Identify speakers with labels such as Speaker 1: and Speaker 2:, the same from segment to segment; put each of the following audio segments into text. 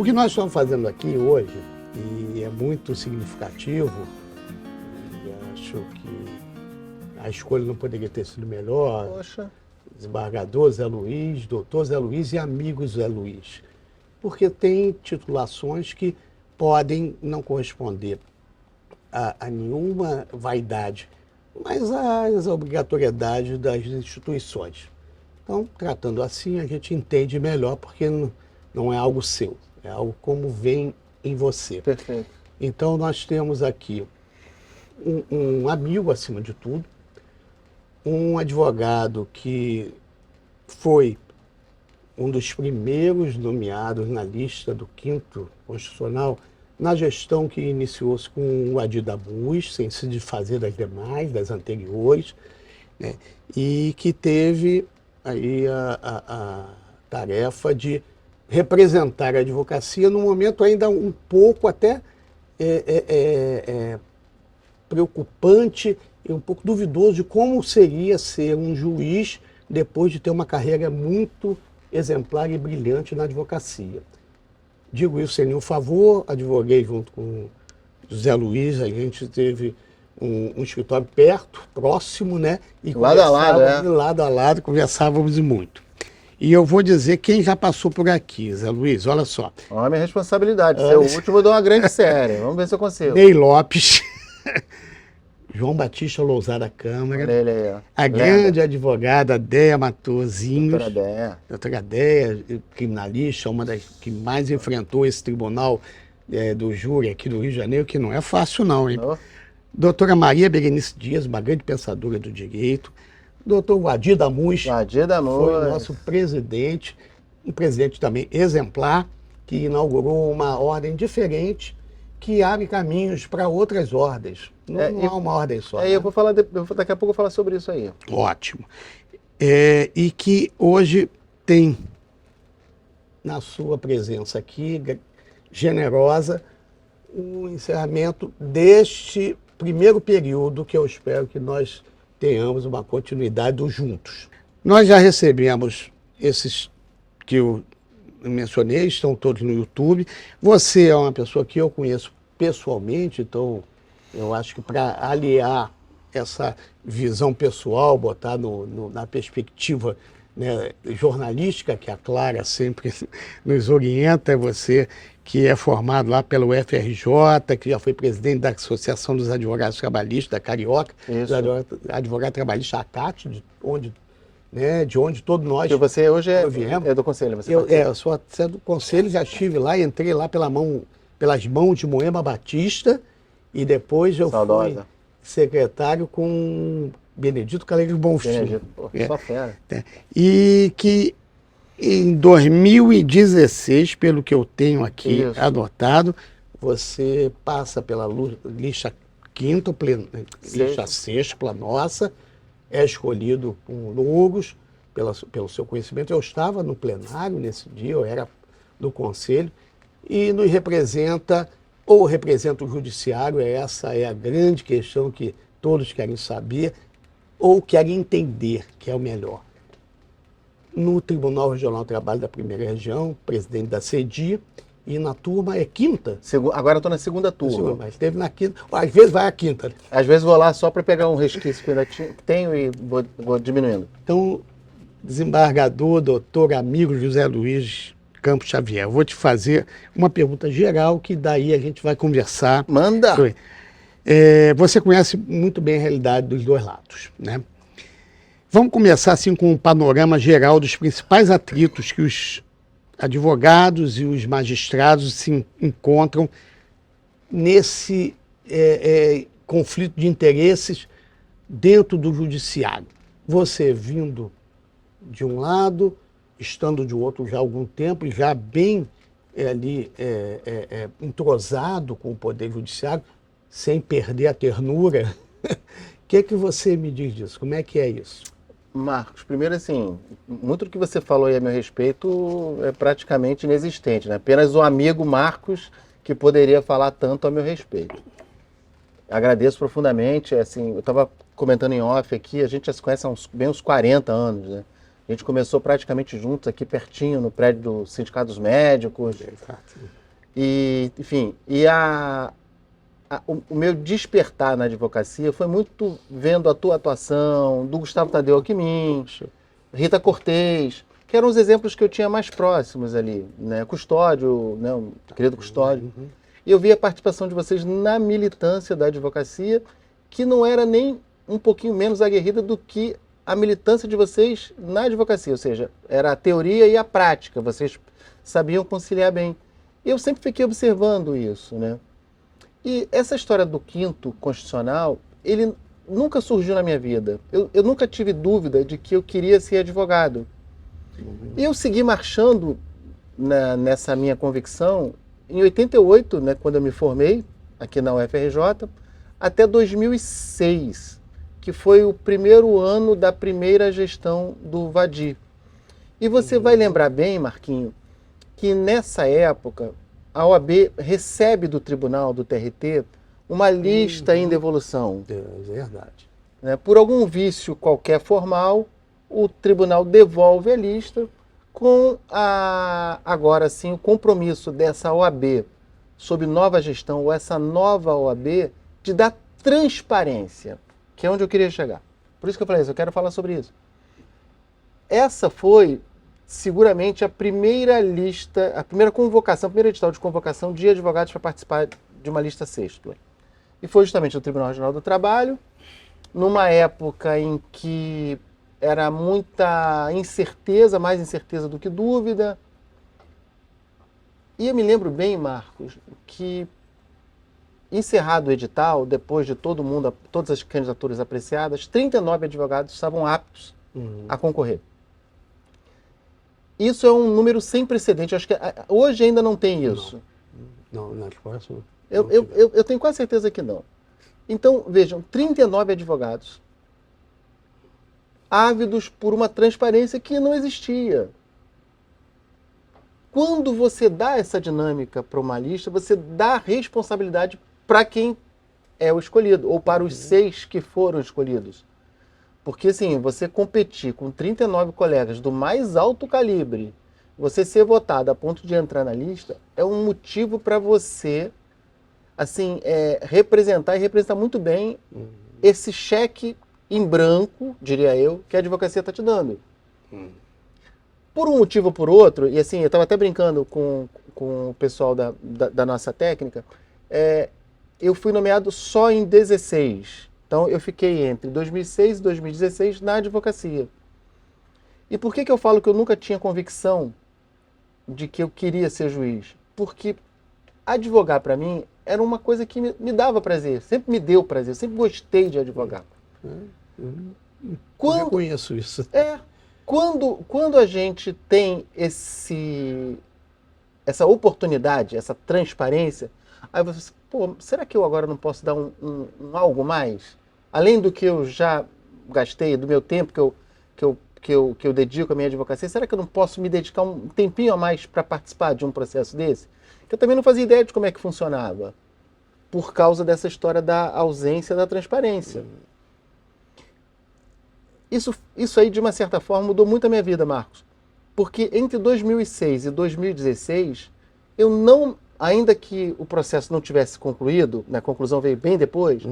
Speaker 1: O que nós estamos fazendo aqui hoje, e é muito significativo, e acho que a escolha não poderia ter sido melhor.
Speaker 2: Poxa.
Speaker 1: Desembargador Zé Luiz, doutor Zé Luiz e amigo Zé Luiz. Porque tem titulações que podem não corresponder a nenhuma vaidade, mas às obrigatoriedades das instituições. Então, tratando assim, a gente entende melhor, porque não é algo seu, é algo como vem em você.
Speaker 2: Perfeito.
Speaker 1: Então, nós temos aqui um amigo, acima de tudo, um advogado que foi um dos primeiros nomeados na lista do 5º Constitucional, na gestão que iniciou-se com o Adir Damus, sem se desfazer das demais, das anteriores, né? E que teve aí a tarefa de representar a advocacia num momento ainda um pouco até preocupante e um pouco duvidoso de como seria ser um juiz depois de ter uma carreira muito exemplar e brilhante na advocacia. Digo isso sem nenhum favor, advoguei junto com José Luiz, a gente teve um escritório perto, próximo, né? E
Speaker 2: lado a lado,
Speaker 1: lado a lado, conversávamos muito. E eu vou dizer quem já passou por aqui, Zé Luiz, olha só.
Speaker 2: Olha a minha responsabilidade, ser o último eu dou uma grande série, vamos ver se eu consigo.
Speaker 1: Ney Lopes, João Batista Lousada Câmara,
Speaker 2: Olha ele aí, ó.
Speaker 1: a grande advogada Déia Matosinhos,
Speaker 2: Doutora
Speaker 1: Déia, criminalista, uma das que mais enfrentou esse tribunal do júri aqui do Rio de Janeiro, que não é fácil não, hein?
Speaker 2: Oh.
Speaker 1: Doutora Maria Berenice Dias, uma grande pensadora do direito. Doutor Adir Damus, foi o nosso presidente, um presidente também exemplar, que inaugurou uma ordem diferente, que abre caminhos para outras ordens. Não há uma ordem só.
Speaker 2: Né? Eu vou falar, daqui a pouco eu vou falar sobre isso aí.
Speaker 1: Ótimo. E que hoje tem, na sua presença aqui, generosa, o encerramento deste primeiro período, que eu espero que nós tenhamos uma continuidade dos juntos. Nós já recebemos esses que eu mencionei, estão todos no YouTube. Você é uma pessoa que eu conheço pessoalmente, então eu acho que para aliar essa visão pessoal, botar na perspectiva, né, jornalística, que a Clara sempre nos orienta, você que é formado lá pelo FRJ, que já foi presidente da Associação dos Advogados Trabalhistas, da Carioca, advogado trabalhista ACAT, de onde todos nós...
Speaker 2: Porque você hoje é do Conselho.
Speaker 1: Eu sou do Conselho, já estive lá, entrei lá pelas mãos de Moema Batista, e depois eu fui secretário com Benedito Calegari Bonfim.
Speaker 2: Só fera.
Speaker 1: E que em 2016, pelo que eu tenho aqui anotado, você passa pela lista lista sexta, pela nossa, é escolhido com louros pelo seu conhecimento. Eu estava no plenário nesse dia, eu era do Conselho, e nos representa, ou representa o Judiciário, essa é a grande questão que todos querem saber, ou querem entender, que é o melhor. No Tribunal Regional do Trabalho da Primeira Região, presidente da CEDI, e na turma é quinta.
Speaker 2: Agora eu estou na segunda turma.
Speaker 1: Mas esteve na quinta, às vezes vai à quinta. Né?
Speaker 2: Às vezes vou lá só para pegar um resquício que ainda tenho e vou diminuindo.
Speaker 1: Então, desembargador, doutor, amigo José Luiz Campos Xavier, vou te fazer uma pergunta geral, que daí a gente vai conversar.
Speaker 2: Manda!
Speaker 1: Você conhece muito bem a realidade dos dois lados, né? Vamos começar assim com um panorama geral dos principais atritos que os advogados e os magistrados se encontram nesse conflito de interesses dentro do judiciário. Você vindo de um lado, estando de outro já há algum tempo, já bem entrosado com o Poder Judiciário, sem perder a ternura. O que você me diz disso? Como é que é isso?
Speaker 2: Marcos, primeiro assim, muito do que você falou aí a meu respeito é praticamente inexistente, né? Apenas o amigo Marcos que poderia falar tanto a meu respeito. Agradeço profundamente, assim, eu estava comentando em off aqui, a gente já se conhece há bem uns 40 anos, né? A gente começou praticamente juntos aqui pertinho, no prédio do Sindicato dos Médicos.
Speaker 1: Exato.
Speaker 2: E, enfim, o meu despertar na advocacia foi muito vendo a tua atuação, do Gustavo Tadeu Alckmin, Rita Cortez, que eram os exemplos que eu tinha mais próximos ali, né? Custódio, né? O querido Custódio.
Speaker 1: Uhum.
Speaker 2: E eu vi a participação de vocês na militância da advocacia, que não era nem um pouquinho menos aguerrida do que a militância de vocês na advocacia, ou seja, era a teoria e a prática, vocês sabiam conciliar bem. E eu sempre fiquei observando isso, né? E essa história do quinto constitucional, ele nunca surgiu na minha vida. Eu nunca tive dúvida de que eu queria ser advogado. E eu segui marchando nessa minha convicção em 88, né, quando eu me formei aqui na UFRJ, até 2006, que foi o primeiro ano da primeira gestão do Vadi. E você vai lembrar bem, Marquinho, que nessa época a OAB recebe do tribunal, do TRT, uma lista em devolução.
Speaker 1: É verdade.
Speaker 2: Né? Por algum vício qualquer formal, o tribunal devolve a lista com agora sim o compromisso dessa OAB sob nova gestão, ou essa nova OAB, de dar transparência, que é onde eu queria chegar. Por isso que eu falei isso, eu quero falar sobre isso. Essa foi seguramente a primeira lista, a primeira convocação, a primeira edital de convocação de advogados para participar de uma lista sextupla. E foi justamente no Tribunal Regional do Trabalho, numa época em que era muita incerteza, mais incerteza do que dúvida. E eu me lembro bem, Marcos, que encerrado o edital, depois de todo mundo, todas as candidaturas apreciadas, 39 advogados estavam aptos a concorrer. Isso é um número sem precedente. Acho que hoje ainda não tem isso.
Speaker 1: Não, nas próximas.
Speaker 2: Eu tenho quase certeza que não. Então, vejam, 39 advogados ávidos por uma transparência que não existia. Quando você dá essa dinâmica para uma lista, você dá responsabilidade para quem é o escolhido, ou para os 6 que foram escolhidos. Porque, assim, você competir com 39 colegas do mais alto calibre, você ser votado a ponto de entrar na lista, é um motivo para você, assim, representar e representar muito bem esse cheque em branco, diria eu, que a advocacia está te dando. Por um motivo ou por outro, e assim, eu estava até brincando com o pessoal da nossa técnica, eu fui nomeado só em 16. Então, eu fiquei entre 2006 e 2016 na advocacia. E por que eu falo que eu nunca tinha convicção de que eu queria ser juiz? Porque advogar, para mim, era uma coisa que me dava prazer, sempre me deu prazer, sempre gostei de advogar.
Speaker 1: Eu reconheço isso.
Speaker 2: Quando a gente tem essa oportunidade, essa transparência, aí você, pô, será que eu agora não posso dar um algo mais? Além do que eu já gastei, do meu tempo que eu dedico à minha advocacia, será que eu não posso me dedicar um tempinho a mais para participar de um processo desse? Que eu também não fazia ideia de como é que funcionava, por causa dessa história da ausência da transparência. Isso aí, de uma certa forma, mudou muito a minha vida, Marcos. Porque entre 2006 e 2016, eu não, ainda que o processo não tivesse concluído, né, a conclusão veio bem depois,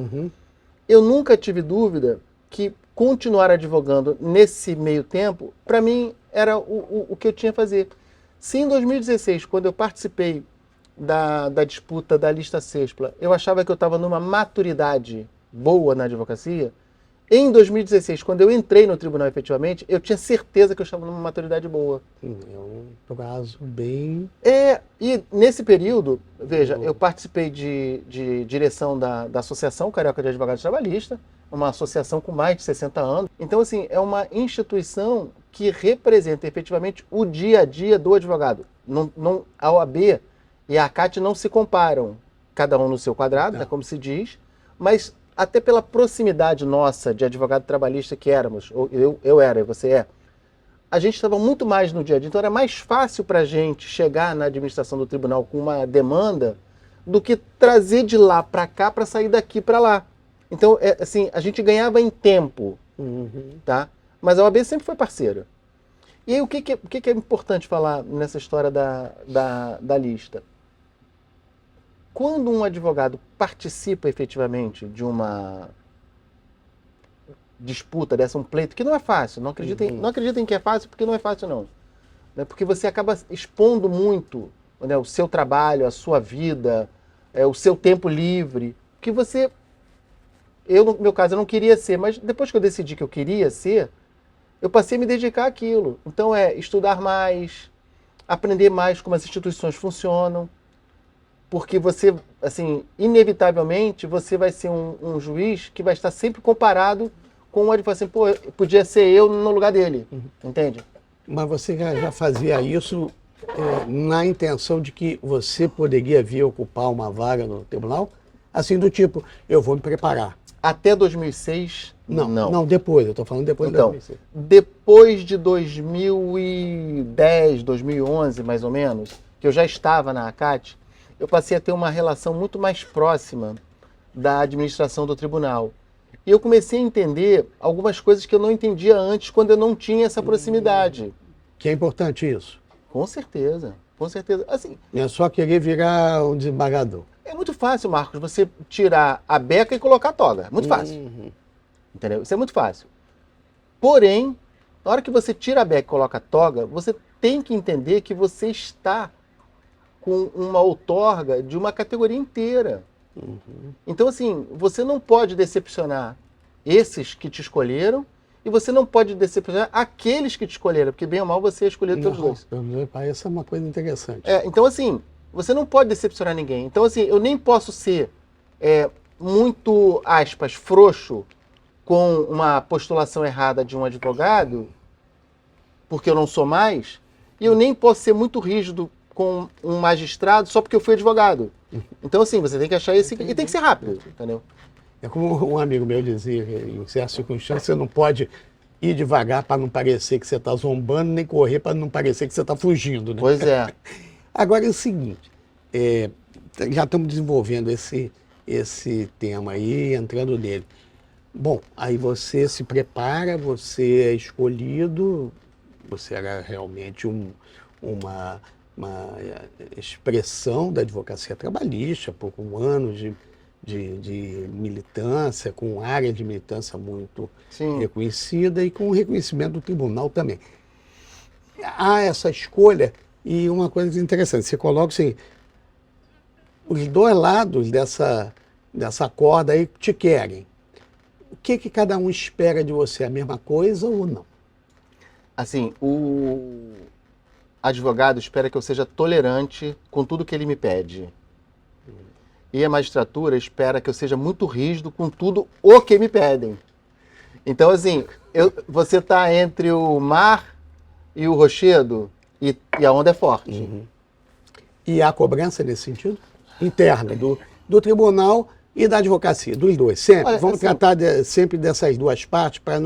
Speaker 2: eu nunca tive dúvida que continuar advogando nesse meio tempo, para mim, era o que eu tinha a fazer. Se em 2016, quando eu participei da disputa da lista sextupla, eu achava que eu estava numa maturidade boa na advocacia, em 2016, quando eu entrei no tribunal efetivamente, eu tinha certeza que eu estava numa maturidade boa.
Speaker 1: É um prazo bem...
Speaker 2: E nesse período, veja, eu participei de direção da Associação Carioca de Advogados Trabalhistas, uma associação com mais de 60 anos. Então, assim, é uma instituição que representa efetivamente o dia a dia do advogado. A OAB e a ACAT não se comparam, cada um no seu quadrado, né, como se diz, mas até pela proximidade nossa de advogado trabalhista que éramos, eu era e você é, a gente estava muito mais no dia a dia, então era mais fácil para a gente chegar na administração do tribunal com uma demanda do que trazer de lá para cá para sair daqui para lá. Então, assim, a gente ganhava em tempo, tá? Mas a OAB sempre foi parceira. E aí, o que é importante falar nessa história da lista? Quando um advogado participa efetivamente de uma disputa dessa, um pleito, que não é fácil, não acreditem que é fácil, porque não é fácil não. Né? Porque você acaba expondo muito, né, o seu trabalho, a sua vida, o seu tempo livre, que você... Eu, no meu caso, eu não queria ser, mas depois que eu decidi que eu queria ser, eu passei a me dedicar àquilo. Então estudar mais, aprender mais como as instituições funcionam, porque você, assim, inevitavelmente, você vai ser um juiz que vai estar sempre comparado com um advogado, assim, pô, podia ser eu no lugar dele, entende?
Speaker 1: Mas você já fazia isso na intenção de que você poderia vir ocupar uma vaga no tribunal? Assim, do tipo, eu vou me preparar.
Speaker 2: Até 2006,
Speaker 1: Não, depois, eu estou falando depois de
Speaker 2: então,
Speaker 1: 2006.
Speaker 2: depois de 2010, 2011, mais ou menos, que eu já estava na ACAT, eu passei a ter uma relação muito mais próxima da administração do tribunal. E eu comecei a entender algumas coisas que eu não entendia antes, quando eu não tinha essa proximidade.
Speaker 1: Que é importante isso.
Speaker 2: Com certeza, com certeza. Assim,
Speaker 1: É só querer virar um desembargador.
Speaker 2: é muito fácil, Marcos, você tirar a beca e colocar a toga. Muito fácil. Entendeu? Isso é muito fácil. Porém, na hora que você tira a beca e coloca a toga, você tem que entender que você está com uma outorga de uma categoria inteira. Então, assim, você não pode decepcionar esses que te escolheram e você não pode decepcionar aqueles que te escolheram, porque bem ou mal você é escolhido pelos dois.
Speaker 1: Essa é uma coisa interessante.
Speaker 2: Então, assim, você não pode decepcionar ninguém. Então, assim, eu nem posso ser muito, aspas, frouxo com uma postulação errada de um advogado, porque eu não sou mais, e eu nem posso ser muito rígido com um magistrado só porque eu fui advogado. Então, assim, você tem que achar esse... E tem que ser rápido, entendeu?
Speaker 1: É como um amigo meu dizia, em certas circunstâncias, você não pode ir devagar para não parecer que você está zombando, nem correr para não parecer que você está fugindo, né?
Speaker 2: Pois é.
Speaker 1: Agora é o seguinte, já estamos desenvolvendo esse tema aí, entrando nele. Bom, aí você se prepara, você é escolhido, você era realmente uma expressão da advocacia trabalhista, por um ano de militância, com área de militância muito reconhecida e com o reconhecimento do tribunal também. Há essa escolha e uma coisa interessante, você coloca assim, os dois lados dessa corda aí te querem. O que cada um espera de você? A mesma coisa ou não?
Speaker 2: Assim, o advogado espera que eu seja tolerante com tudo que ele me pede. E a magistratura espera que eu seja muito rígido com tudo o que me pedem. Então, assim, você está entre o mar e o rochedo e a onda é forte.
Speaker 1: E há cobrança nesse sentido? Interna, do tribunal e da advocacia, dos dois, sempre.
Speaker 2: Olha,
Speaker 1: Vamos
Speaker 2: assim,
Speaker 1: tratar sempre dessas duas partes para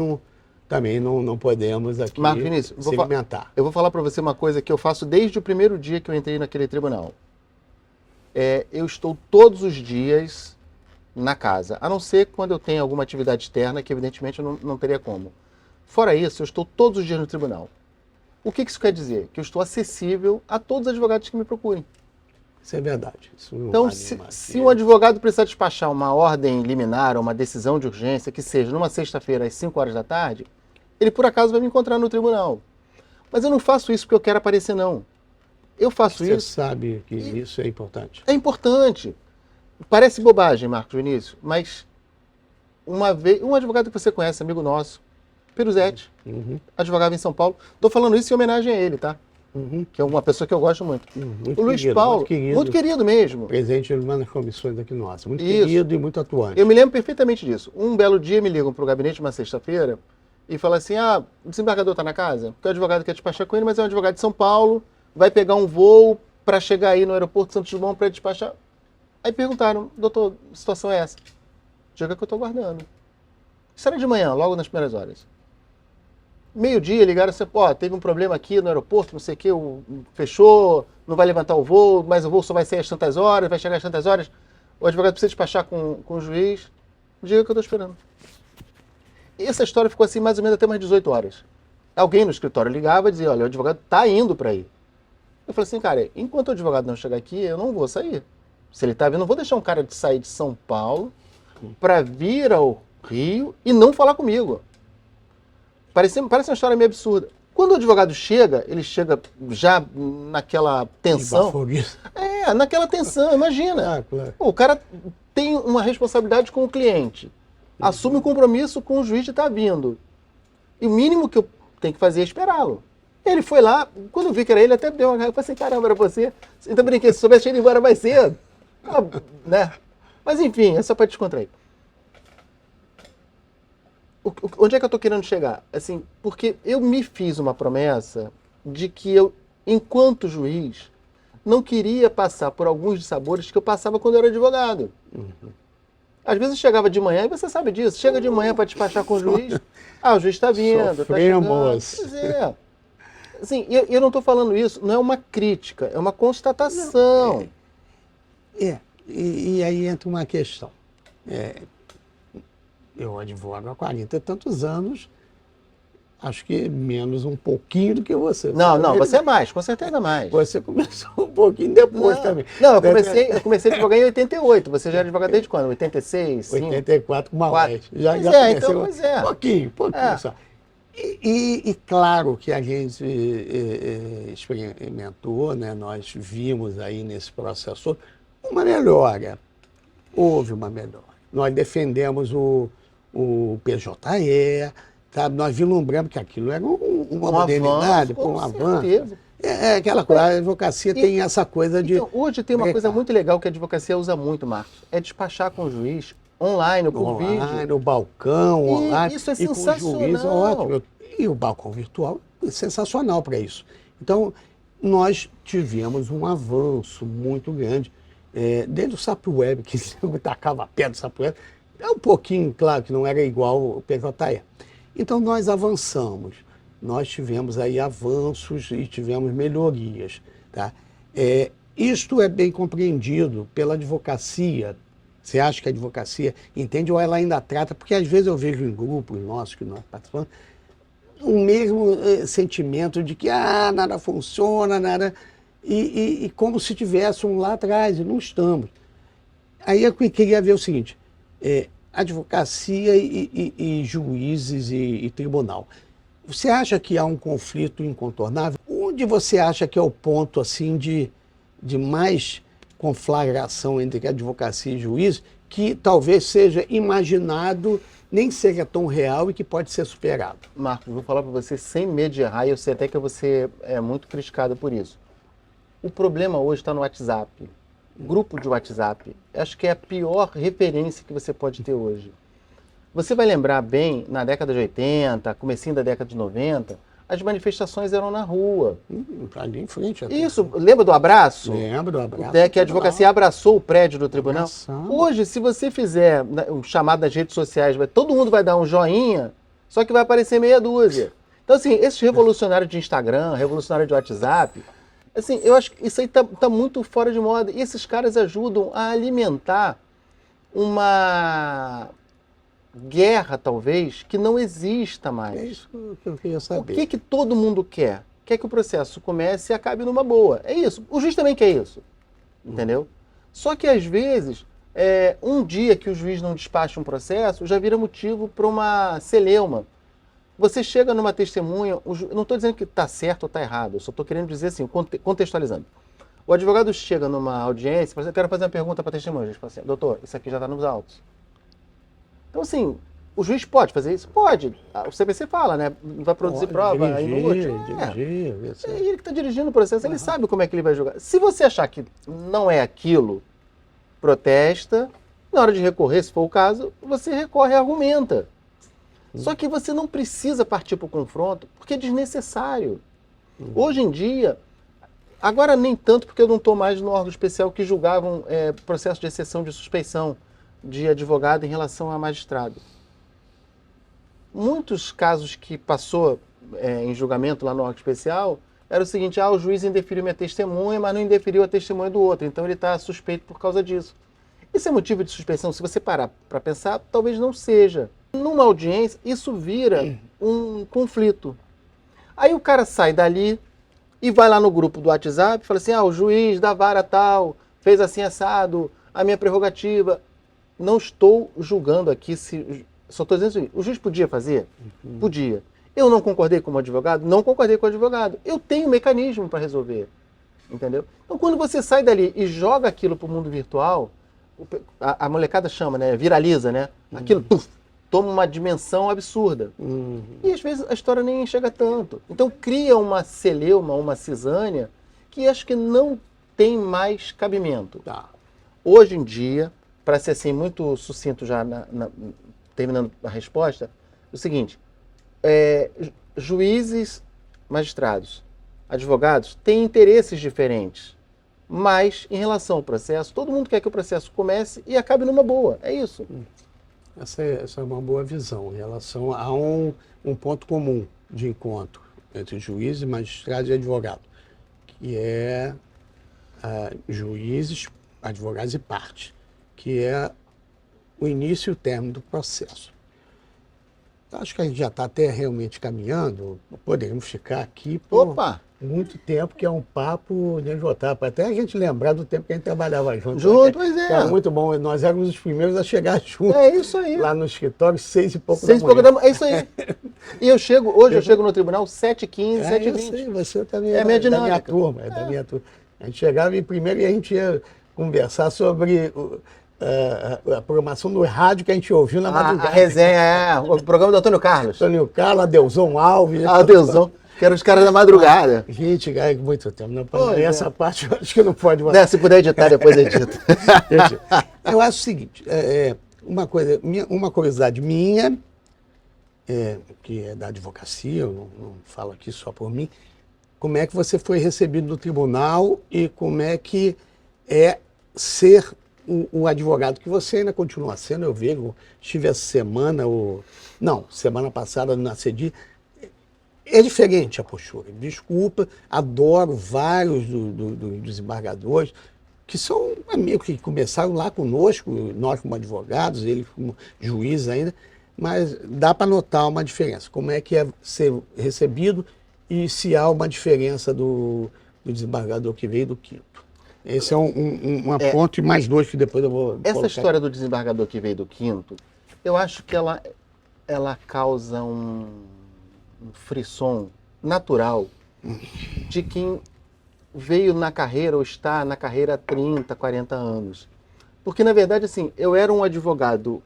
Speaker 1: também não podemos aqui
Speaker 2: Marcos Vinícius,
Speaker 1: segmentar.
Speaker 2: Eu vou falar para você uma coisa que eu faço desde o primeiro dia que eu entrei naquele tribunal. Eu estou todos os dias na casa, a não ser quando eu tenho alguma atividade externa, que evidentemente eu não teria como. Fora isso, eu estou todos os dias no tribunal. O que isso quer dizer? Que eu estou acessível a todos os advogados que me procurem.
Speaker 1: Isso é verdade.
Speaker 2: Então, se um advogado precisar despachar uma ordem liminar ou uma decisão de urgência, que seja numa sexta-feira às 5 horas da tarde, ele por acaso vai me encontrar no tribunal. Mas eu não faço isso porque eu quero aparecer, não. Eu faço isso...
Speaker 1: Você sabe que isso é importante.
Speaker 2: É importante. Parece bobagem, Marcos Vinícius, mas uma vez, um advogado que você conhece, amigo nosso, Peruzetti, advogado em São Paulo, estou falando isso em homenagem a ele, tá? Que é uma pessoa que eu gosto muito.
Speaker 1: Muito
Speaker 2: o Luiz
Speaker 1: querido,
Speaker 2: Paulo, muito querido mesmo.
Speaker 1: Presente em uma das comissões aqui nossas. Muito querido e muito atuante.
Speaker 2: Eu me lembro perfeitamente disso. Um belo dia me ligam para o gabinete uma sexta-feira e falam assim, o desembargador está na casa? Porque o advogado quer despachar com ele, mas é um advogado de São Paulo, vai pegar um voo para chegar aí no aeroporto de Santos Dumont para despachar. Aí perguntaram, doutor, que situação é essa? Diga que eu estou guardando. Isso era de manhã, logo nas primeiras horas. Meio-dia ligaram assim, teve um problema aqui no aeroporto, não sei o que, fechou, não vai levantar o voo, mas o voo só vai sair às tantas horas, vai chegar às tantas horas, o advogado precisa despachar com o juiz, diga que eu estou esperando. E essa história ficou assim mais ou menos até umas 18 horas. Alguém no escritório ligava e dizia, olha, o advogado está indo para aí. Eu falei assim, cara, enquanto o advogado não chegar aqui, eu não vou sair. Se ele está vindo, eu não vou deixar um cara de sair de São Paulo para vir ao Rio e não falar comigo. Parece uma história meio absurda. Quando o advogado chega, ele chega já naquela tensão. Naquela tensão, imagina.
Speaker 1: Claro.
Speaker 2: O cara tem uma responsabilidade com o cliente, assume um compromisso com o juiz de estar vindo. E o mínimo que eu tenho que fazer é esperá-lo. Ele foi lá, quando eu vi que era ele, até deu uma cara, eu falei assim, caramba, era você? Então brinquei, se soubesse, tinha ido embora mais cedo. Né? Mas enfim, é só para descontrair. Onde é que eu estou querendo chegar? Assim, porque eu me fiz uma promessa de que eu, enquanto juiz, não queria passar por alguns dissabores que eu passava quando eu era advogado. Às vezes eu chegava de manhã, e você sabe disso, chega de manhã para despachar com o juiz, o juiz está vindo, está chegando. Pois é. Assim, eu não estou falando isso, não é uma crítica, é uma constatação.
Speaker 1: E aí entra uma questão. Eu advogo há 40 e tantos anos, acho que menos um pouquinho do que você.
Speaker 2: Não, você é mais, com certeza mais.
Speaker 1: Você começou um pouquinho depois também.
Speaker 2: Não, eu comecei a advogar em 88, você já é advogado desde quando? 86?
Speaker 1: 84 com Maués.
Speaker 2: Já então, pois é.
Speaker 1: Pouquinho só. E claro que a gente experimentou, né, nós vimos aí nesse processo uma melhora. Houve uma melhora. Nós defendemos o PJE, sabe? Nós vislumbramos que aquilo era uma modernidade, um avanço. Aquela coisa, a advocacia tem essa coisa de...
Speaker 2: Então, hoje tem uma coisa muito legal que a advocacia usa muito, Marcos, é despachar com o juiz online, por vídeo.
Speaker 1: O balcão, online.
Speaker 2: Isso é sensacional.
Speaker 1: Com o juiz, ótimo. E o balcão virtual é sensacional para isso. Então, nós tivemos um avanço muito grande. Desde o SAP Web, que sempre tacava perto do SAP Web, é um pouquinho, claro, que não era igual o PJE. Então, nós avançamos. Nós tivemos aí avanços e tivemos melhorias. Tá? Isto é bem compreendido pela advocacia. Você acha que a advocacia entende ou ela ainda trata? Porque às vezes eu vejo em grupos nossos que nós participamos, o mesmo sentimento de que nada funciona, nada... E como se tivéssemos lá atrás, e não estamos. Aí eu queria ver o seguinte, advocacia e juízes e tribunal. Você acha que há um conflito incontornável? Onde você acha que é o ponto assim, de mais conflagração entre advocacia e juiz, que talvez seja imaginado, nem seja tão real e que pode ser superado?
Speaker 2: Marcos, vou falar para você sem medo de errar, e eu sei até que você é muito criticado por isso. O problema hoje está no WhatsApp. Grupo de WhatsApp. Acho que é a pior referência que você pode ter hoje. Você vai lembrar bem, na década de 80, comecinho da década de 90, as manifestações eram na rua.
Speaker 1: Ali em frente. Até.
Speaker 2: Isso, lembra do abraço?
Speaker 1: Lembro do abraço.
Speaker 2: Que a advocacia abraçou o prédio do tribunal.
Speaker 1: Abração.
Speaker 2: Hoje, se você fizer um chamado nas redes sociais, todo mundo vai dar um joinha, só que vai aparecer meia dúzia. Então, assim, esses revolucionários de Instagram, revolucionários de WhatsApp, assim, eu acho que isso aí tá muito fora de moda. E esses caras ajudam a alimentar uma guerra, talvez, que não exista mais.
Speaker 1: É isso que eu queria saber.
Speaker 2: O que todo mundo quer? Quer que o processo comece e acabe numa boa. É isso. O juiz também quer isso. Entendeu? Só que, às vezes, um dia que o juiz não despacha um processo, já vira motivo para uma celeuma. Você chega numa testemunha, eu não estou dizendo que está certo ou está errado, eu só estou querendo dizer assim, contextualizando. O advogado chega numa audiência e fala assim, eu quero fazer uma pergunta para a testemunha. O juiz fala assim, doutor, isso aqui já está nos autos. Então, assim, o juiz pode fazer isso? Pode. O CPC fala, né? Vai produzir prova inútil.
Speaker 1: Dirigir.
Speaker 2: É ele que está dirigindo o processo, ele sabe como é que ele vai julgar. Se você achar que não é aquilo, protesta. Na hora de recorrer, se for o caso, você recorre e argumenta. Só que você não precisa partir para o confronto, porque é desnecessário. Hoje em dia, agora nem tanto, porque eu não estou mais no órgão especial que julgavam processo de exceção de suspeição de advogado em relação a magistrado. Muitos casos que passou em julgamento lá no órgão especial, era o seguinte, o juiz indeferiu minha testemunha, mas não indeferiu a testemunha do outro, então ele está suspeito por causa disso. Isso é motivo de suspeição? Se você parar para pensar, talvez não seja. Numa audiência, isso vira um conflito. Aí o cara sai dali e vai lá no grupo do WhatsApp e fala assim, o juiz da vara tal fez assim assado, a minha prerrogativa. Não estou julgando aqui, só estou dizendo assim, o juiz podia fazer? Podia. Eu não concordei com o advogado? Não concordei com o advogado. Eu tenho um mecanismo para resolver. Entendeu? Então, quando você sai dali e joga aquilo para o mundo virtual, a molecada chama, né? Viraliza, né? Aquilo toma uma dimensão absurda. E às vezes a história nem chega tanto. Então cria uma celeuma, uma cisânia, que acho que não tem mais cabimento.
Speaker 1: Tá.
Speaker 2: Hoje em dia, para ser assim muito sucinto já terminando a resposta, é o seguinte, juízes, magistrados, advogados têm interesses diferentes, mas em relação ao processo, todo mundo quer que o processo comece e acabe numa boa, é isso.
Speaker 1: Essa é uma boa visão em relação a um ponto comum de encontro entre juízes, magistrados e advogados, que é juízes, advogados e parte, que é o início e o término do processo. Acho que a gente já está até realmente caminhando, poderíamos ficar aqui por muito tempo, que é um papo de esgotar, até a gente lembrar do tempo que a gente trabalhava junto.
Speaker 2: Pois é.
Speaker 1: Era muito bom, nós éramos os primeiros a chegar juntos.
Speaker 2: É isso aí.
Speaker 1: Lá no escritório, 6 e pouco
Speaker 2: da manhã. É isso aí. E hoje eu chego no tribunal 7h15, 7h20.
Speaker 1: Eu sei, você também
Speaker 2: é minha dinâmica.
Speaker 1: Da minha turma. A gente chegava e primeiro a gente ia conversar sobre a programação do rádio que a gente ouviu na madrugada.
Speaker 2: A resenha, o programa do Antônio Carlos.
Speaker 1: Antônio Carlos, Adeuzão Alves.
Speaker 2: Adeuzão, que eram os caras da madrugada.
Speaker 1: Gente, muito tempo. Essa parte eu acho que não pode mais.
Speaker 2: Né, se puder editar, depois edita.
Speaker 1: Eu acho o seguinte, uma curiosidade minha, que é da advocacia, eu não falo aqui só por mim, como é que você foi recebido no tribunal e como é que é ser um advogado que você ainda continua sendo, eu vejo, estive essa semana, semana passada no ACEDI, é diferente a postura, desculpa, adoro vários dos desembargadores, que são amigos que começaram lá conosco, nós como advogados, ele como juiz ainda, mas dá para notar uma diferença, como é que é ser recebido e se há uma diferença do desembargador que veio do quinto. Esse é uma ponto e mais dois que depois eu vou
Speaker 2: Essa história do desembargador que veio do quinto, eu acho que ela causa um frisson natural de quem veio na carreira ou está na carreira há 30, 40 anos. Porque, na verdade, assim, eu era um advogado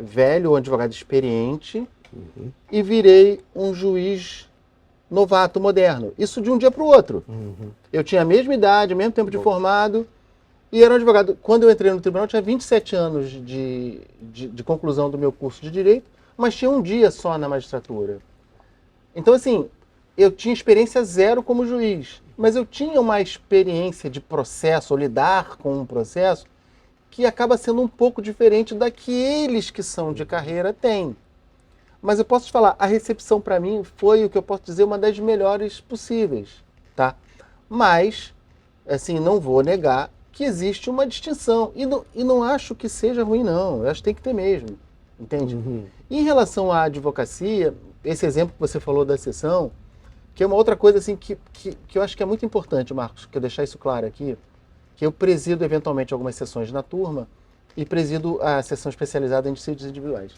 Speaker 2: velho, um advogado experiente, e virei um juiz novato, moderno. Isso de um dia para o outro. Eu tinha a mesma idade, o mesmo tempo de formado, e era um advogado. Quando eu entrei no tribunal, eu tinha 27 anos de conclusão do meu curso de Direito, mas tinha um dia só na magistratura. Então, assim, eu tinha experiência zero como juiz, mas eu tinha uma experiência de processo, ou lidar com um processo, que acaba sendo um pouco diferente da que eles que são de carreira têm. Mas eu posso te falar, a recepção para mim foi, o que eu posso dizer, uma das melhores possíveis, tá? Mas, assim, não vou negar que existe uma distinção. E não acho que seja ruim, não. Eu acho que tem que ter mesmo, entende? Em relação à advocacia, esse exemplo que você falou da sessão, que é uma outra coisa assim, que eu acho que é muito importante, Marcos, que eu deixar isso claro aqui, que eu presido eventualmente algumas sessões na turma e presido a sessão especializada em dissídios individuais.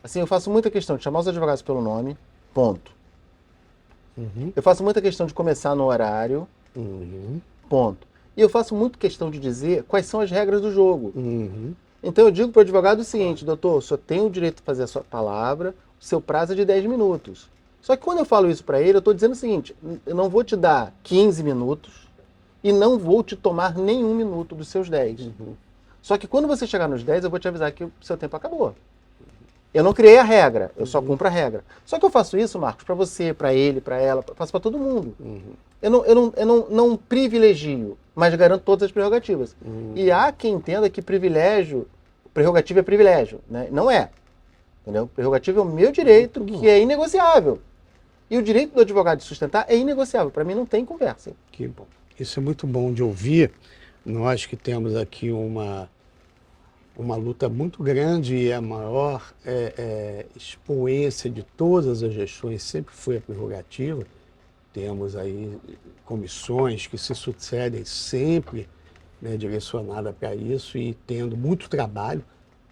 Speaker 2: Assim, eu faço muita questão de chamar os advogados pelo nome, ponto. Eu faço muita questão de começar no horário, ponto. E eu faço muito questão de dizer quais são as regras do jogo. Então eu digo para o advogado o seguinte, doutor, o senhor tem o direito de fazer a sua palavra, o seu prazo é de 10 minutos. Só que quando eu falo isso para ele, eu estou dizendo o seguinte, eu não vou te dar 15 minutos e não vou te tomar nenhum minuto dos seus 10. Só que quando você chegar nos 10, eu vou te avisar que o seu tempo acabou. Eu não criei a regra, eu só cumpro a regra. Só que eu faço isso, Marcos, para você, para ele, para ela, faço para todo mundo. Eu não privilegio, mas garanto todas as prerrogativas. E há quem entenda que prerrogativa é privilégio, né? Não é. Entendeu? Prerrogativa é o meu direito, que é inegociável. E o direito do advogado de sustentar é inegociável. Para mim não tem conversa.
Speaker 1: Que bom. Isso é muito bom de ouvir. Nós que temos aqui uma uma luta muito grande e a maior expoência de todas as gestões sempre foi a prerrogativa. Temos aí comissões que se sucedem sempre, né, direcionada para isso e tendo muito trabalho.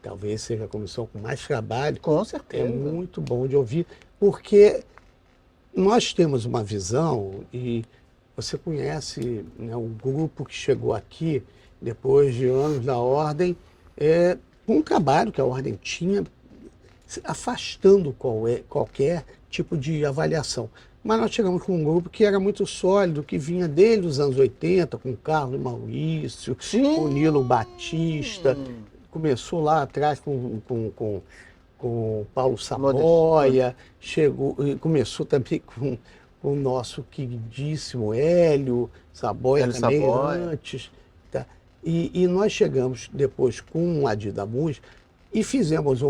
Speaker 1: Talvez seja a comissão com mais trabalho.
Speaker 2: Com
Speaker 1: É
Speaker 2: certeza.
Speaker 1: muito bom de ouvir, porque nós temos uma visão, e você conhece, né, o grupo que chegou aqui depois de anos da Ordem, com um trabalho que a Ordem tinha, afastando qualquer tipo de avaliação. Mas nós chegamos com um grupo que era muito sólido, que vinha desde os anos 80, com o Carlos Maurício,
Speaker 2: Sim.
Speaker 1: com o Nilo Batista, começou lá atrás com o Paulo Saboia, começou também com o nosso queridíssimo Hélio Saboia, também antes. Tá? E nós chegamos depois com o Adir Damuns e fizemos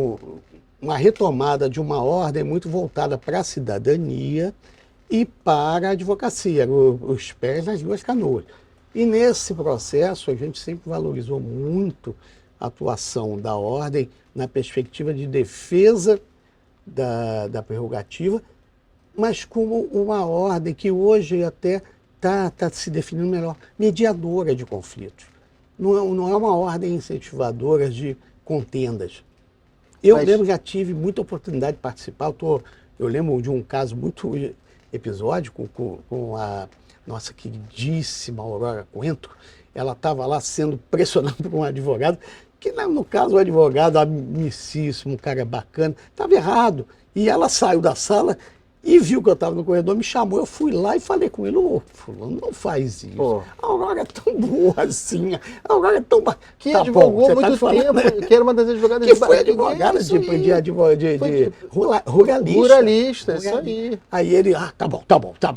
Speaker 1: uma retomada de uma ordem muito voltada para a cidadania e para a advocacia, os pés nas duas canoas. E nesse processo a gente sempre valorizou muito a atuação da ordem na perspectiva de defesa da prerrogativa, mas como uma ordem que hoje até está se definindo melhor, mediadora de conflitos. Não é uma ordem incentivadora de contendas. Eu mesmo já tive muita oportunidade de participar. Eu lembro de um caso muito episódico com a nossa queridíssima Aurora Coentro. Ela estava lá sendo pressionada por um advogado, que no caso o advogado, amicíssimo, um cara bacana, estava errado. E ela saiu da sala e viu que eu estava no corredor, me chamou, eu fui lá e falei com ele: ô, fulano, não faz isso. Pô. A Aurora é tão boa assim, a Aurora é tão bacana.
Speaker 2: Que advogou muito tempo, que era uma das advogadas
Speaker 1: que foi advogada de ruralista.
Speaker 2: Ruralista, isso aí.
Speaker 1: Aí ele, tá bom,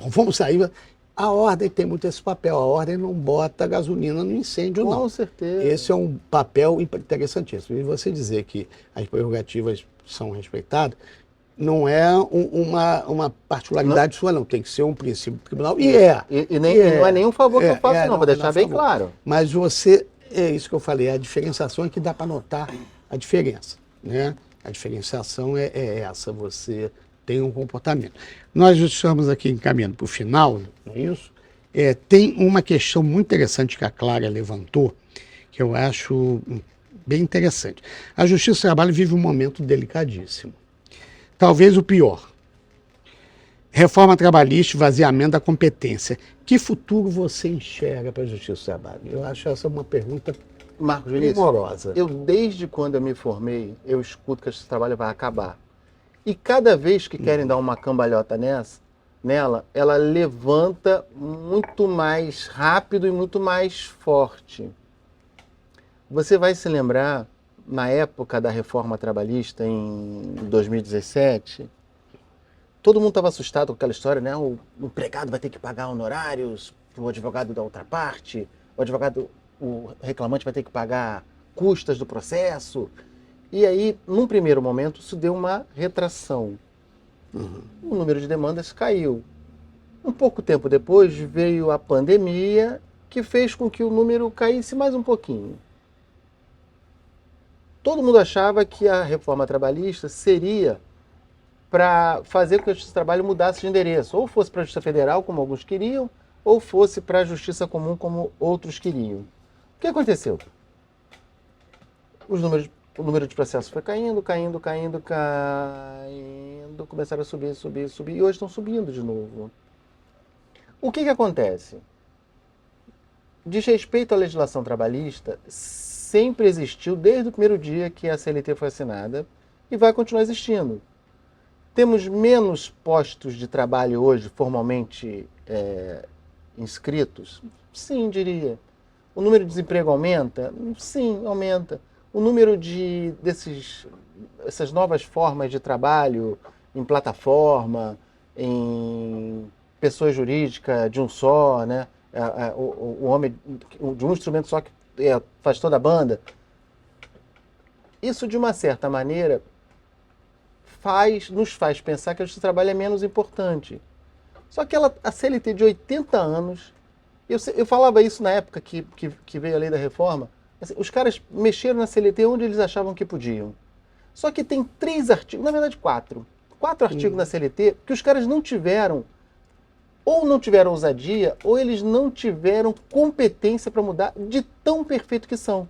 Speaker 1: vamos sair. A ordem tem muito esse papel, a ordem não bota gasolina no incêndio, não.
Speaker 2: Com certeza.
Speaker 1: Esse é um papel interessantíssimo. E você dizer que as prerrogativas são respeitadas, não é uma particularidade sua, não. Tem que ser um princípio do tribunal. E
Speaker 2: não é nenhum favor que eu faço, não, para deixar bem claro.
Speaker 1: Mas é isso que eu falei, a diferenciação é que dá para notar a diferença, né? A diferenciação é essa, você tem um comportamento. Nós estamos aqui encaminhando para o final, não é isso? Tem uma questão muito interessante que a Clara levantou, que eu acho bem interessante. A Justiça do Trabalho vive um momento delicadíssimo. Talvez o pior. Reforma trabalhista, esvaziamento da competência. Que futuro você enxerga para a Justiça do Trabalho? Eu acho essa uma pergunta primorosa.
Speaker 2: Eu, desde quando eu me formei, eu escuto que a Justiça do Trabalho vai acabar. E cada vez que querem dar uma cambalhota nela, ela levanta muito mais rápido e muito mais forte. Você vai se lembrar, na época da reforma trabalhista, em 2017, todo mundo estava assustado com aquela história, né? O empregado vai ter que pagar honorários para o advogado da outra parte, o reclamante vai ter que pagar custas do processo. E aí, num primeiro momento, isso deu uma retração. O número de demandas caiu. Um pouco tempo depois, veio a pandemia, que fez com que o número caísse mais um pouquinho. Todo mundo achava que a reforma trabalhista seria para fazer com que a Justiça do Trabalho mudasse de endereço. Ou fosse para a Justiça Federal, como alguns queriam, ou fosse para a Justiça Comum, como outros queriam. O que aconteceu? O número de processos foi caindo, começaram a subir, e hoje estão subindo de novo. O que acontece? Diz respeito à legislação trabalhista, sempre existiu desde o primeiro dia que a CLT foi assinada e vai continuar existindo. Temos menos postos de trabalho hoje formalmente inscritos? Sim, diria. O número de desemprego aumenta? Sim, aumenta. O número essas novas formas de trabalho em plataforma, em pessoa jurídica de um só, né? O homem de um instrumento só que faz toda a banda. Isso, de uma certa maneira, nos faz pensar que a Justiça do Trabalho é menos importante. Só que a CLT de 80 anos, eu falava isso na época que veio a lei da reforma, a Assim, os caras mexeram na CLT onde eles achavam que podiam. Só que tem 3 artigos, na verdade 4. 4 artigos na CLT que os caras não tiveram, ou não tiveram ousadia, ou eles não tiveram competência para mudar de tão perfeito que são.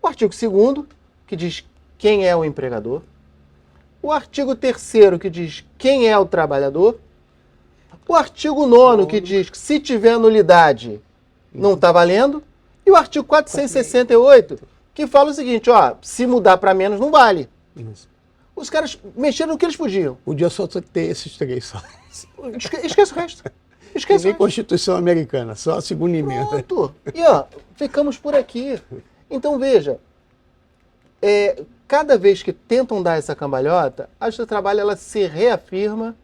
Speaker 2: O artigo 2º, que diz quem é o empregador. O artigo 3º, que diz quem é o trabalhador. O artigo 9º, que diz que se tiver nulidade, não está valendo. E o artigo 468, que fala o seguinte, ó, se mudar para menos, não vale.
Speaker 1: Isso.
Speaker 2: Os caras mexeram no que eles podiam.
Speaker 1: Podia só ter esses 3 só.
Speaker 2: Esquece o resto. Esquece o
Speaker 1: Nem
Speaker 2: resto.
Speaker 1: Constituição Americana, só a segunda emenda.
Speaker 2: Pronto. E ó, ficamos por aqui. Então veja, cada vez que tentam dar essa cambalhota, a Justiça do Trabalho ela se reafirma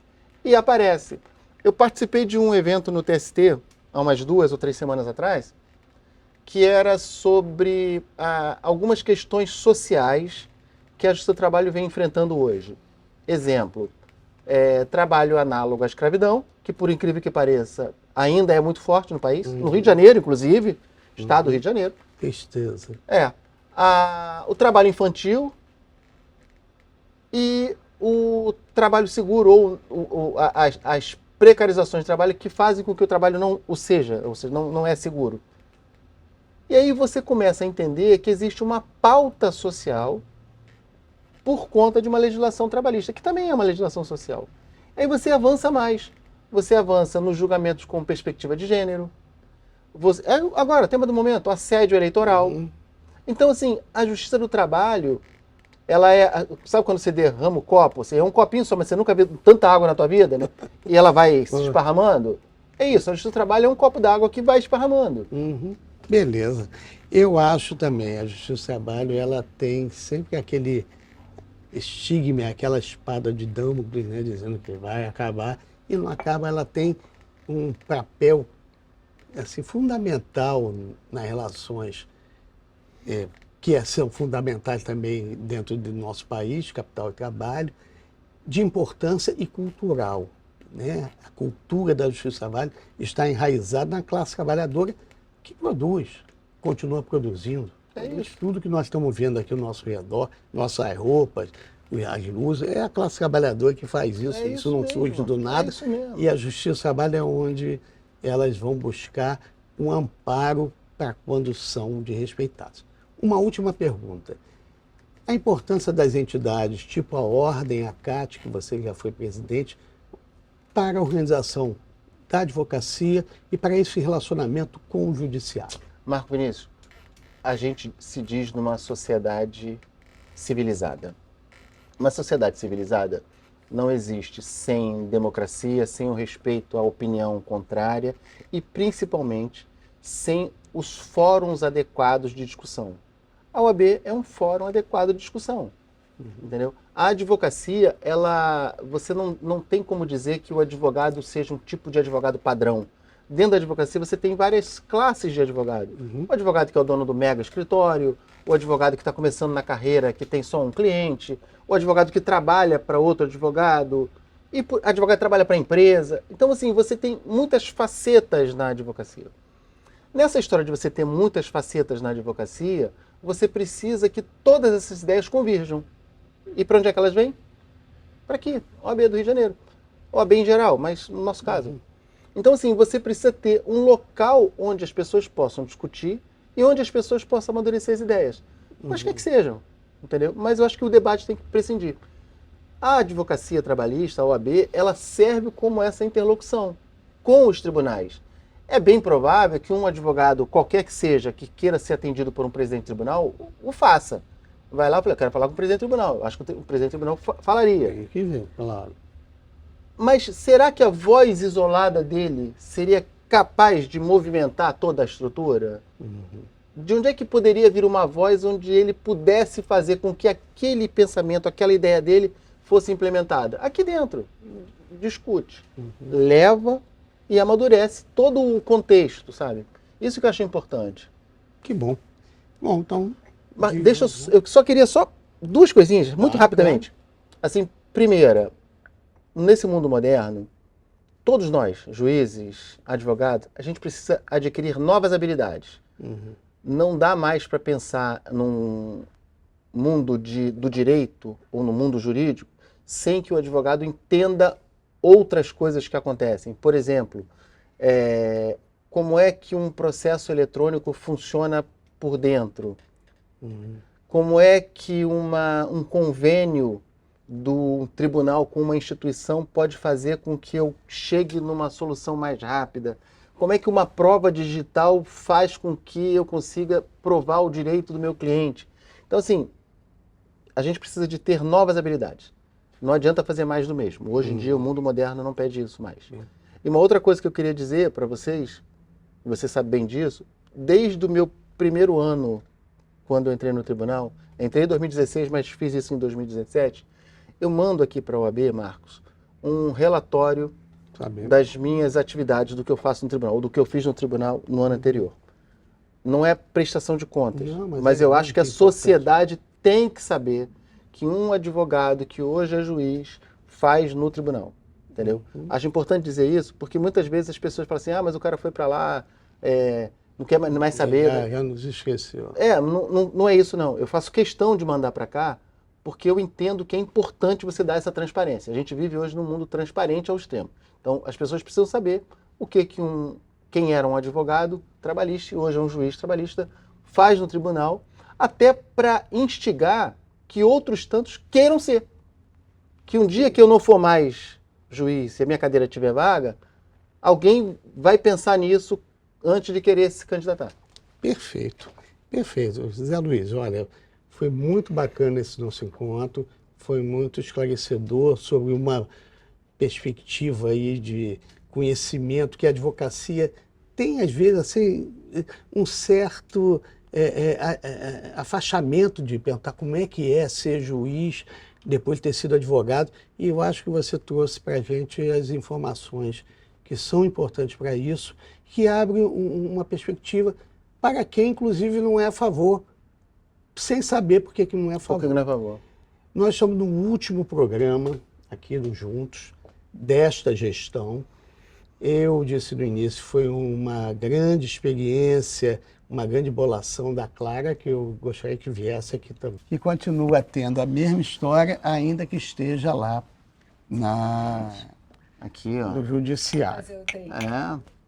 Speaker 2: e aparece. Eu participei de um evento no TST, há umas 2 ou 3 semanas atrás, que era sobre algumas questões sociais que a Justiça do Trabalho vem enfrentando hoje. Exemplo, trabalho análogo à escravidão, que por incrível que pareça, ainda é muito forte no país, no Rio de Janeiro, inclusive, estado do Rio de Janeiro.
Speaker 1: Tristeza.
Speaker 2: O trabalho infantil e o trabalho seguro, ou as precarizações de trabalho que fazem com que o trabalho não o seja, ou seja, não é seguro. E aí você começa a entender que existe uma pauta social por conta de uma legislação trabalhista, que também é uma legislação social. Aí você avança mais. Você avança nos julgamentos com perspectiva de gênero. Agora, tema do momento, assédio eleitoral. Então, assim, a Justiça do Trabalho, ela é... Sabe quando você derrama o copo? Você é um copinho só, mas você nunca viu tanta água na tua vida, né? E ela vai se esparramando. É isso, a Justiça do Trabalho é um copo d'água que vai esparramando.
Speaker 1: Beleza. Eu acho também, a Justiça do Trabalho, ela tem sempre aquele estigma, aquela espada de Damocles, né, dizendo que vai acabar, e não acaba. Ela tem um papel assim, fundamental nas relações que são fundamentais também dentro do nosso país, capital e trabalho, de importância e cultural, né? A cultura da Justiça do Trabalho está enraizada na classe trabalhadora que produz, continua produzindo. Isso tudo que nós estamos vendo aqui ao nosso redor, nossas roupas, as luzes, é a classe trabalhadora que faz isso. Isso não surge do nada. E a Justiça do Trabalho é onde elas vão buscar um amparo para quando são desrespeitadas. Uma última pergunta. A importância das entidades, tipo a Ordem, a CAT, que você já foi presidente, para a organização da advocacia e para esse relacionamento com o judiciário.
Speaker 2: Marco Vinícius, a gente se diz numa sociedade civilizada. Uma sociedade civilizada não existe sem democracia, sem o respeito à opinião contrária e, principalmente, sem os fóruns adequados de discussão. A OAB é um fórum adequado de discussão, entendeu? A advocacia, você não tem como dizer que o advogado seja um tipo de advogado padrão. Dentro da advocacia você tem várias classes de advogado. O advogado que é o dono do mega escritório, o advogado que está começando na carreira, que tem só um cliente, o advogado que trabalha para outro advogado, e o advogado que trabalha para a empresa. Então, assim, você tem muitas facetas na advocacia. Nessa história de você ter muitas facetas na advocacia, você precisa que todas essas ideias convirjam. E para onde é que elas vêm? Para aqui, OAB do Rio de Janeiro. OAB em geral, mas no nosso caso. Então, assim, você precisa ter um local onde as pessoas possam discutir e onde as pessoas possam amadurecer as ideias. Mas que sejam, entendeu? Mas eu acho que o debate tem que prescindir. A advocacia trabalhista, a OAB, ela serve como essa interlocução com os tribunais. É bem provável que um advogado, qualquer que seja, que queira ser atendido por um presidente de tribunal, o faça. Vai lá e fala, eu quero falar com o presidente do tribunal. Eu acho que o presidente do tribunal falaria.
Speaker 1: Tem que ver, claro.
Speaker 2: Mas será que a voz isolada dele seria capaz de movimentar toda a estrutura? De onde é que poderia vir uma voz onde ele pudesse fazer com que aquele pensamento, aquela ideia dele fosse implementada? Aqui dentro. Discute. Leva e amadurece todo o contexto, sabe? Isso que eu achei importante.
Speaker 1: Que bom. Bom, então...
Speaker 2: Mas eu só queria duas coisinhas, muito rapidamente. Assim, primeira, nesse mundo moderno, todos nós, juízes, advogados, a gente precisa adquirir novas habilidades. não dá mais para pensar num mundo do direito ou no mundo jurídico sem que o advogado entenda outras coisas que acontecem. Por exemplo, como é que um processo eletrônico funciona por dentro? Como é que um convênio do tribunal com uma instituição pode fazer com que eu chegue numa solução mais rápida? Como é que uma prova digital faz com que eu consiga provar o direito do meu cliente? Então, assim, a gente precisa de ter novas habilidades. Não adianta fazer mais do mesmo. Hoje em dia, o mundo moderno não pede isso mais. E uma outra coisa que eu queria dizer para vocês, você sabe bem disso, desde o meu primeiro ano, quando eu entrei no tribunal, entrei em 2016, mas fiz isso em 2017, eu mando aqui para a OAB, Marcos, um relatório das minhas atividades, do que eu faço no tribunal, ou do que eu fiz no tribunal no ano anterior. Não é prestação de contas, mas eu acho que a sociedade tem que saber que um advogado que hoje é juiz faz no tribunal, entendeu? Acho importante dizer isso, porque muitas vezes as pessoas falam assim, mas o cara foi para lá, não quer mais saber.
Speaker 1: Já nos esqueceu.
Speaker 2: Não é isso não. Eu faço questão de mandar para cá, porque eu entendo que é importante você dar essa transparência. A gente vive hoje num mundo transparente ao extremo. Então, as pessoas precisam saber o que quem era um advogado trabalhista e hoje é um juiz trabalhista faz no tribunal, até para instigar que outros tantos queiram ser. Que um dia que eu não for mais juiz, se a minha cadeira tiver vaga, alguém vai pensar nisso antes de querer se candidatar.
Speaker 1: Perfeito, perfeito. Zé Luiz, olha, foi muito bacana esse nosso encontro, foi muito esclarecedor sobre uma perspectiva aí de conhecimento que a advocacia tem, às vezes, assim, um certo afastamento de perguntar como é que é ser juiz depois de ter sido advogado, e eu acho que você trouxe para a gente as informações que são importantes para isso, que abrem uma perspectiva para quem, inclusive, não é a favor, sem saber por que não é a favor.
Speaker 2: Por que não é a favor?
Speaker 1: Nós estamos no último programa aqui do Juntos, desta gestão. Eu disse no início, foi uma grande experiência, uma grande bolação da Clara, que eu gostaria que viesse aqui também. E continua tendo a mesma história, ainda que esteja lá
Speaker 2: aqui, ó,
Speaker 1: no Judiciário.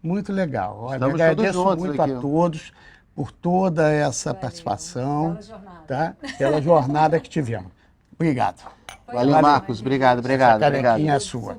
Speaker 1: Muito legal. Olha,
Speaker 2: estamos
Speaker 1: agradeço
Speaker 2: todos
Speaker 1: muito
Speaker 2: aqui,
Speaker 1: a todos por toda essa participação, tá? Pela jornada que tivemos. Obrigado.
Speaker 2: Valeu, Marcos. Obrigado.
Speaker 1: Essa canequinha é sua.